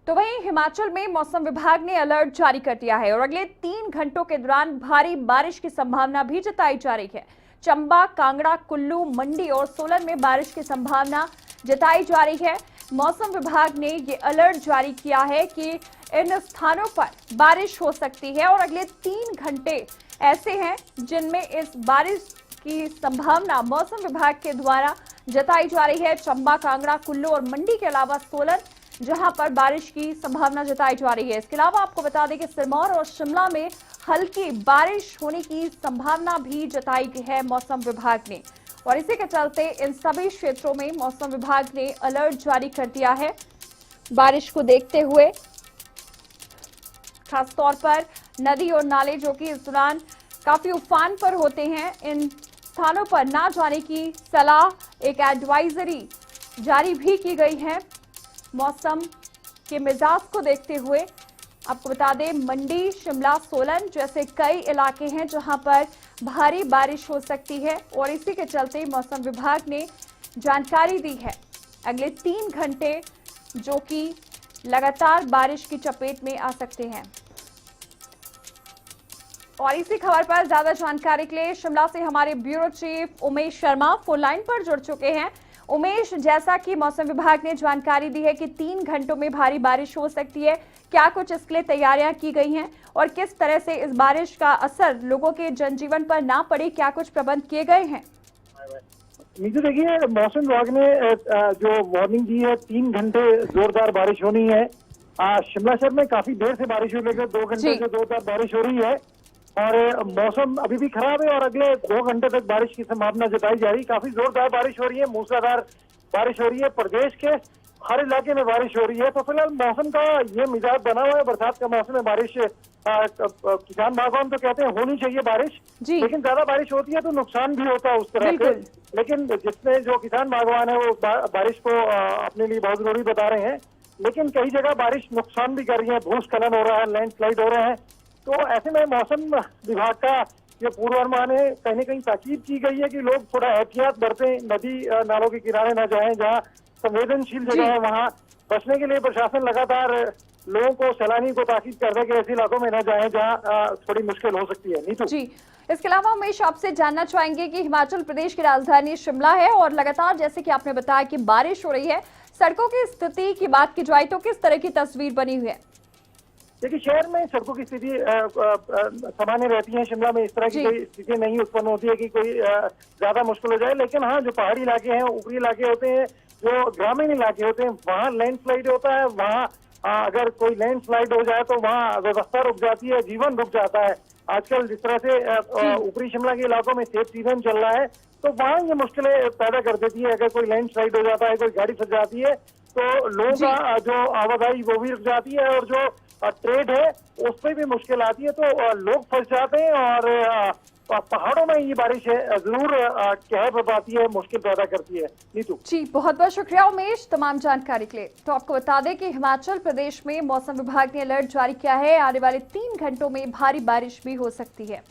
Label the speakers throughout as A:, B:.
A: तो वहीं हिमाचल में मौसम विभाग ने अलर्ट जारी कर दिया है और अगले 3 घंटों के दौरान भारी बारिश की संभावना भी जताई जा रही है। चंबा, कांगड़ा, कुल्लू, मंडी और सोलन में बारिश की संभावना जताई जा रही है। मौसम विभाग ने ये अलर्ट जारी किया है कि इन स्थानों पर बारिश हो सकती है और अगले 3 घंटे ऐसे हैं जिनमें इस बारिश की संभावना मौसम विभाग के द्वारा जताई जा रही है। चंबा, कांगड़ा, कुल्लू और मंडी के अलावा सोलन जहां पर बारिश की संभावना जताई जा रही है। इसके अलावा आपको बता दें कि सिरमौर और शिमला में हल्की बारिश होने की संभावना भी जताई गई है मौसम विभाग ने और इसी के चलते इन सभी क्षेत्रों में मौसम विभाग ने अलर्ट जारी कर दिया है। बारिश को देखते हुए खासतौर पर नदी और नाले जो कि इस दौरान काफी उफान पर होते हैं, इन स्थानों पर ना जाने की सलाह, एक एडवाइजरी जारी भी की गई है। मौसम के मिजाज को देखते हुए आपको बता दें मंडी, शिमला, सोलन जैसे कई इलाके हैं जहां पर भारी बारिश हो सकती है और इसी के चलते मौसम विभाग ने जानकारी दी है अगले 3 घंटे जो कि लगातार बारिश की चपेट में आ सकते हैं। और इसी खबर पर ज्यादा जानकारी के लिए शिमला से हमारे bureau chief Umesh Sharma phone line पर जुड़ चुके हैं। उमेश, जैसा कि मौसम विभाग ने जानकारी दी है कि 3 घंटों में भारी बारिश हो सकती है, क्या कुछ इसके लिए तैयारियां की गई हैं और किस तरह से इस बारिश का असर लोगों के जनजीवन पर ना पड़े, क्या कुछ प्रबंध किए गए हैं?
B: नीतू, देखिए, मौसम विभाग ने जो वार्निंग दी है 3 घंटे जोरदार बारिश होनी है। शिमला शहर में काफी देर से बारिश हो रही है, 2 घंटे से जोरदार बारिश हो रही है और मौसम अभी भी खराब है और अगले 2 घंटे तक बारिश की संभावना जताई जा रही है। काफी जोरदार बारिश हो रही है, मूसलाधार बारिश हो रही है, प्रदेश के हर इलाके में बारिश हो रही है। तो फिलहाल मौसम का ये मिजाज बना हुआ है, बरसात का मौसम है, बारिश किसान बागवान तो कहते हैं होनी चाहिए बारिश, लेकिन ज्यादा बारिश होती है तो नुकसान भी होता है उस तरह से। लेकिन जितने जो किसान बागवान है वो बारिश को अपने लिए बहुत जरूरी बता रहे हैं, लेकिन कई जगह बारिश नुकसान भी कर रही है, भूस्खलन हो रहा है, लैंडस्लाइड हो रहे हैं। तो ऐसे में मौसम विभाग का ये पूर्वानुमान है, कहीं न कहीं ताकीद की गई है कि लोग थोड़ा एहतियात बरतें, नदी नालों के किनारे न जाएं, जहां संवेदनशील जगह है वहां बचने के लिए प्रशासन लगातार लोगों को, सैलानी को ताकीद कर रहा है कि ऐसे इलाकों में न जाएं जहां थोड़ी मुश्किल हो सकती है। नीतू
A: जी, इसके अलावा उमेश, आपसे जानना चाहेंगे कि हिमाचल प्रदेश की राजधानी शिमला है और लगातार जैसे कि आपने बताया कि बारिश हो रही है, सड़कों की स्थिति की बात की जाए तो किस तरह की तस्वीर बनी हुई है?
B: देखिए, शहर में सड़कों की स्थिति सामान्य रहती है। शिमला में इस तरह की कोई स्थिति नहीं उत्पन्न होती है कि कोई ज्यादा मुश्किल हो जाए, लेकिन हाँ, जो पहाड़ी इलाके हैं, ऊपरी इलाके होते हैं, जो ग्रामीण इलाके होते हैं, वहाँ लैंडस्लाइड होता है। वहाँ अगर कोई लैंडस्लाइड हो जाए तो वहाँ व्यवस्था रुक जाती है, जीवन रुक जाता है। आजकल जिस तरह से ऊपरी शिमला के इलाकों में सेब सीजन चल रहा है, तो वहाँ ये मुश्किलें पैदा कर देती है। अगर कोई लैंडस्लाइड हो जाता है, कोई गाड़ी फंस जाती है, तो लोगों का जो आवाजाही वो भी रुक जाती है और जो ट्रेड है उस पर भी मुश्किल आती है। तो लोग फंस जाते हैं और पहाड़ों में ये बारिश है जरूर कहर बरपाती है, मुश्किल पैदा करती है। नीतू
A: जी, बहुत बहुत शुक्रिया उमेश तमाम जानकारी के लिए। तो आपको बता दें कि हिमाचल प्रदेश में मौसम विभाग ने अलर्ट जारी किया है, आने वाले 3 घंटों में भारी बारिश भी हो सकती है।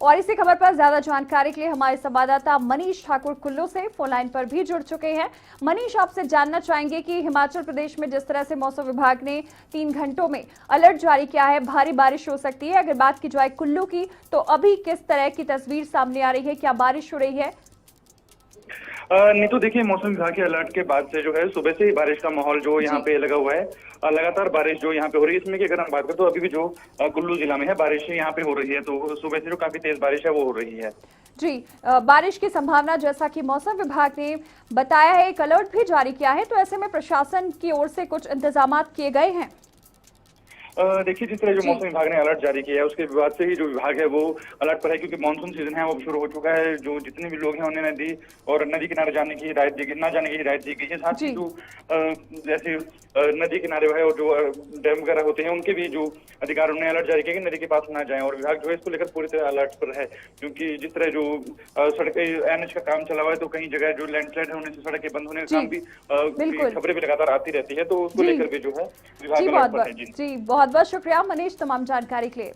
A: और इसी खबर पर ज्यादा जानकारी के लिए हमारे संवाददाता मनीष ठाकुर कुल्लू से फोन लाइन पर भी जुड़ चुके हैं। मनीष, आपसे जानना चाहेंगे कि हिमाचल प्रदेश में जिस तरह से मौसम विभाग ने 3 घंटों में अलर्ट जारी किया है, भारी बारिश हो सकती है। अगर बात की जाए कुल्लू की, तो अभी किस तरह की तस्वीर सामने आ रही है, क्या बारिश हो रही है?
C: नीतू, देखिए, मौसम विभाग के अलर्ट के बाद से जो है सुबह से ही बारिश का माहौल जो यहाँ पे लगा हुआ है, लगातार बारिश जो यहाँ पे हो रही है। इसमें की अगर हम बात करें तो अभी भी जो कुल्लू जिला में है बारिश यहाँ पे हो रही है, तो सुबह से जो काफी तेज बारिश है वो हो रही है।
A: जी, बारिश की संभावना जैसा कि मौसम विभाग ने बताया है, एक अलर्ट भी जारी किया है, तो ऐसे में प्रशासन की ओर से कुछ इंतजाम किए गए हैं?
C: देखिए, जिस तरह जो मौसम विभाग ने अलर्ट जारी किया है उसके बाद से ही जो विभाग है वो अलर्ट पर है, क्योंकि मानसून सीजन है वो शुरू हो चुका है। जो जितने भी लोग हैं उन्हें नदी और नदी किनारे जाने की हिदायत दी गई, ना जाने की हिदायत दी गई है। साथ ही जो जैसे नदी किनारे है और जो डैम वगैरह होते हैं उनके भी जो अधिकार उन्हें अलर्ट जारी किया कि नदी के पास ना जाएं। और विभाग जो है इसको लेकर पूरी तरह अलर्ट पर है, क्योंकि जिस तरह जो सड़कें एनएच का काम चला हुआ है, तो कहीं जगह जो लैंडस्लाइड होने से सड़कें बंद होने का काम भी खबरें भी लगातार आती रहती है, तो उसको लेकर भी जो है विभाग अलर्ट पर है।
A: जी, बहुत बहुत शुक्रिया मनीष तमाम जानकारी के लिए।